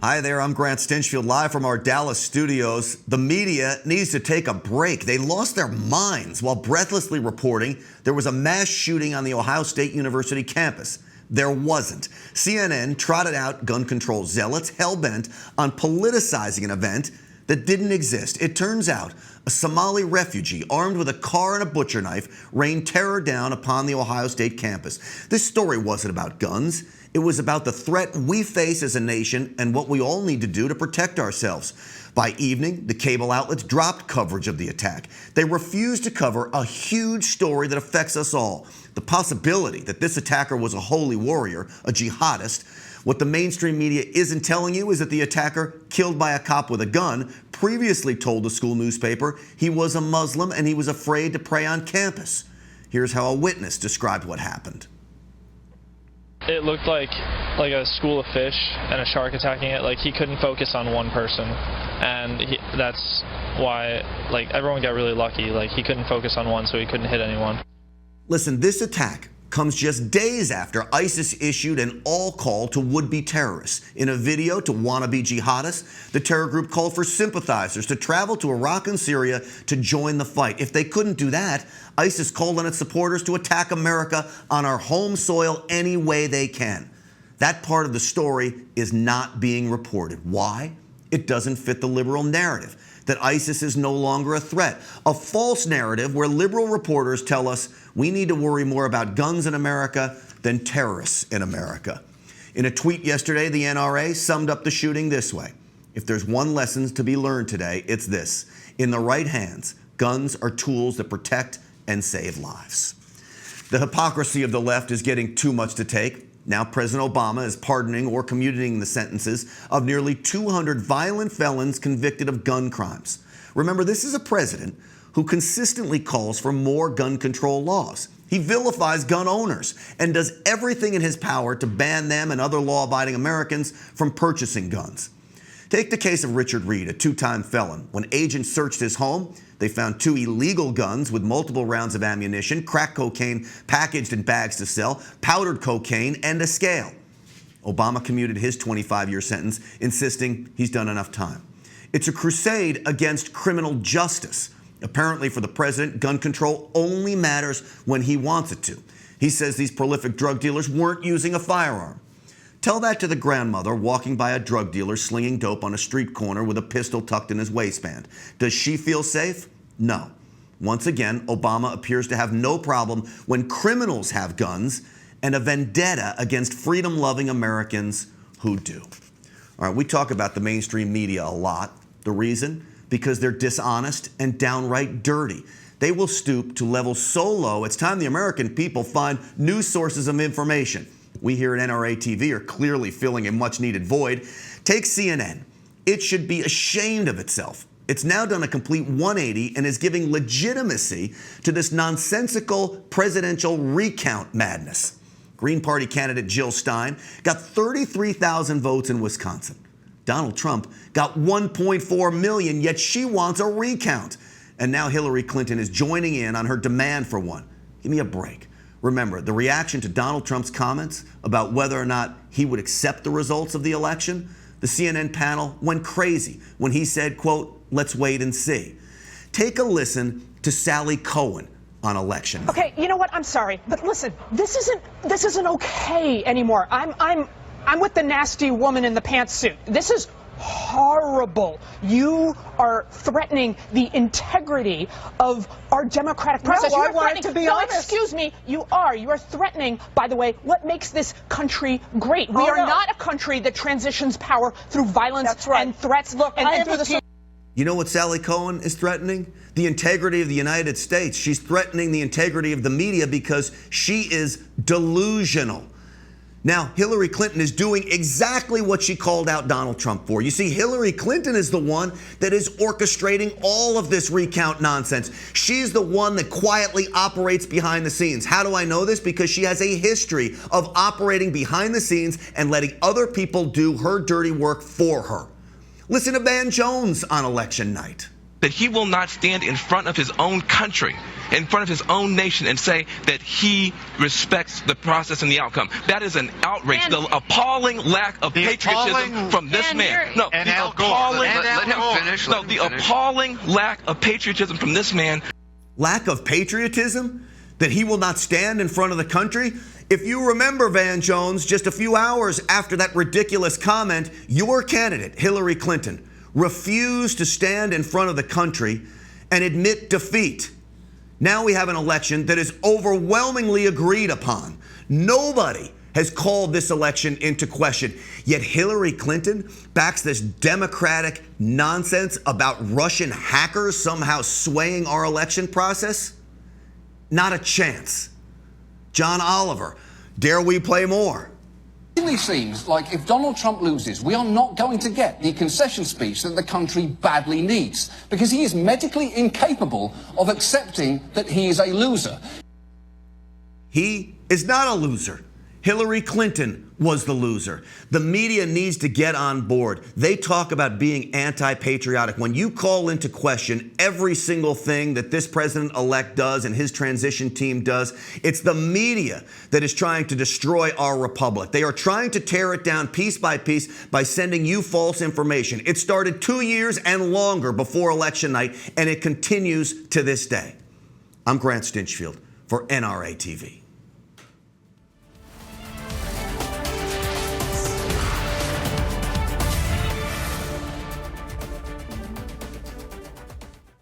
Hi there, I'm Grant Stinchfield, live from our Dallas studios. The media needs to take a break. They lost their minds while breathlessly reporting there was a mass shooting on the Ohio State University campus. There wasn't. CNN trotted out gun control zealots hell-bent on politicizing an event that didn't exist. It turns out a Somali refugee armed with a car and a butcher knife rained terror down upon the Ohio State campus. This story wasn't about guns. It was about the threat we face as a nation and what we all need to do to protect ourselves. By evening, the cable outlets dropped coverage of the attack. They refused to cover a huge story that affects us all. The possibility that this attacker was a holy warrior, a jihadist. What the mainstream media isn't telling you is that the attacker, killed by a cop with a gun, previously told the school newspaper he was a Muslim and he was afraid to pray on campus. Here's how a witness described what happened. It looked like a school of fish and a shark attacking it. Like, he couldn't focus on one person, and that's why everyone got really lucky. Like, he couldn't focus on one, so he couldn't hit anyone. Listen, this attack comes just days after ISIS issued an all-call to would-be terrorists. In a video to wannabe jihadists, the terror group called for sympathizers to travel to Iraq and Syria to join the fight. If they couldn't do that, ISIS called on its supporters to attack America on our home soil any way they can. That part of the story is not being reported. Why? It doesn't fit the liberal narrative that ISIS is no longer a threat. A false narrative where liberal reporters tell us we need to worry more about guns in America than terrorists in America. In a tweet yesterday, the NRA summed up the shooting this way: if there's one lesson to be learned today, it's this. In the right hands, guns are tools that protect and save lives. The hypocrisy of the left is getting too much to take. Now President Obama is pardoning or commuting the sentences of nearly 200 violent felons convicted of gun crimes. Remember, this is a president who consistently calls for more gun control laws. He vilifies gun owners and does everything in his power to ban them and other law-abiding Americans from purchasing guns. Take the case of Richard Reed, a two-time felon. When agents searched his home, they found 2 illegal guns with multiple rounds of ammunition, crack cocaine packaged in bags to sell, powdered cocaine, and a scale. Obama commuted his 25-year sentence, insisting he's done enough time. It's a crusade against criminal justice. Apparently for the president, gun control only matters when he wants it to. He says these prolific drug dealers weren't using a firearm. Tell that to the grandmother walking by a drug dealer slinging dope on a street corner with a pistol tucked in his waistband. Does she feel safe? No. Once again, Obama appears to have no problem when criminals have guns and a vendetta against freedom-loving Americans who do. All right, we talk about the mainstream media a lot. The reason? Because they're dishonest and downright dirty. They will stoop to levels so low, it's time the American people find new sources of information. We here at NRATV are clearly filling a much-needed void. Take CNN. It should be ashamed of itself. It's now done a complete 180 and is giving legitimacy to this nonsensical presidential recount madness. Green Party candidate Jill Stein got 33,000 votes in Wisconsin. Donald Trump got 1.4 million, yet she wants a recount. And now Hillary Clinton is joining in on her demand for one. Give me a break. Remember, the reaction to Donald Trump's comments about whether or not he would accept the results of the election, the CNN panel went crazy when he said, quote, "let's wait and see." Take a listen to Sally Cohen on election night. Okay, you know what? I'm sorry, but listen, this isn't okay anymore. I'm with the nasty woman in the pantsuit. This is horrible. You are threatening the integrity of our democratic process. No, you I wanted to be honest. Excuse me. You are threatening, by the way, what makes this country great. We are not a country that transitions power through violence and threats. Look, You know what Sally Cohen is threatening? The integrity of the United States. She's threatening the integrity of the media because she is delusional. Now, Hillary Clinton is doing exactly what she called out Donald Trump for. You see, Hillary Clinton is the one that is orchestrating all of this recount nonsense. She's the one that quietly operates behind the scenes. How do I know this? Because she has a history of operating behind the scenes and letting other people do her dirty work for her. Listen to Van Jones on election night. that he will not stand in front of his own country, in front of his own nation, and say that he respects the process and the outcome. That is an outrage. The appalling lack of patriotism from this man. No, the appalling. Let him finish. No, the appalling lack of patriotism from this man. Lack of patriotism? That he will not stand in front of the country? If you remember, Van Jones, just a few hours after that ridiculous comment, your candidate, Hillary Clinton, refused to stand in front of the country and admit defeat. Now we have an election that is overwhelmingly agreed upon. Nobody has called this election into question. Yet Hillary Clinton backs this Democratic nonsense about Russian hackers somehow swaying our election process? Not a chance. John Oliver, dare we play more? It really seems like if Donald Trump loses, we are not going to get the concession speech that the country badly needs, because he is medically incapable of accepting that he is a loser. He is not a loser. Hillary Clinton was the loser. The media needs to get on board. They talk about being anti-patriotic. When you call into question every single thing that this president-elect does and his transition team does, it's the media that is trying to destroy our republic. They are trying to tear it down piece by piece by sending you false information. It started 2 years and longer before election night, and it continues to this day. I'm Grant Stinchfield for NRATV.